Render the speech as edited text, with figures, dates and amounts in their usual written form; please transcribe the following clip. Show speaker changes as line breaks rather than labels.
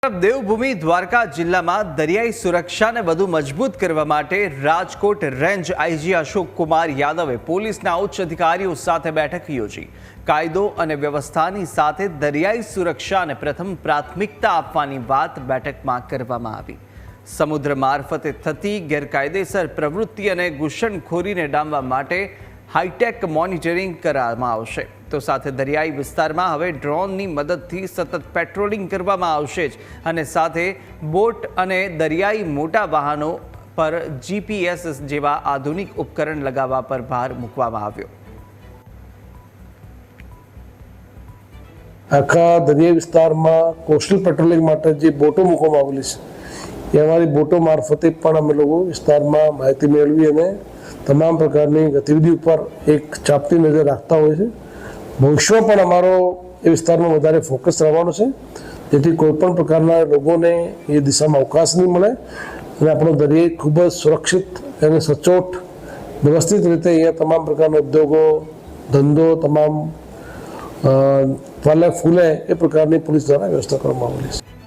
દેવભૂમિ દ્વારકા જિલ્લામાં દરિયાઈ સુરક્ષાને વધુ મજબૂત કરવા માટે રાજકોટ રેન્જ આઈજી અશોક કુમાર યાદવે પોલીસના ઉચ્ચ અધિકારીઓ સાથે બેઠક યોજી કાયદો અને વ્યવસ્થાની સાથે દરિયાઈ સુરક્ષાને પ્રથમ પ્રાથમિકતા આપવાની વાત બેઠકમાં કરવામાં આવી। સમુદ્ર મારફતે થતી ગેરકાયદેસર પ્રવૃત્તિ અને ઘૂસણખોરીને ડામવા માટે હાઈટેક મોનિટરિંગ કરવામાં આવશે। તો સાથે દરિયાઈ વિસ્તારમાં હવે ડ્રોનની મદદથી સતત પેટ્રોલિંગ કરવામાં આવશે અને સાથે બોટ અને દરિયાઈ મોટા વાહનો પર જીપીએસ જેવા આધુનિક ઉપકરણ લગાવવા પર ભાર મૂકવામાં આવ્યો।
આખા દરિયાઈ વિસ્તારમાં કોસ્ટલ પેટ્રોલિંગ માટે જે બોટો મૂકવામાં આવેલી છે એ અમારી બોટો મારફતે પણ અમે લોકો વિસ્તારમાં માહિતી મેળવી અને તમામ પ્રકારની ગતિવિધિ ઉપર એક ચાંપતી નજર રાખતા હોય છે। ભવિષ્યમાં પણ અમારો એ વિસ્તારમાં વધારે ફોકસ રહેવાનો છે, જેથી કોઈપણ પ્રકારના લોકોને એ દિશામાં અવકાશ નહીં મળે અને આપણો દરિયાઈ ખૂબ જ સુરક્ષિત અને સચોટ વ્યવસ્થિત રીતે અહીંયા તમામ પ્રકારના ઉદ્યોગો ધંધો તમામ ફલે ફૂલે એ પ્રકારની પોલીસ દ્વારા વ્યવસ્થા કરવામાં આવેલી છે।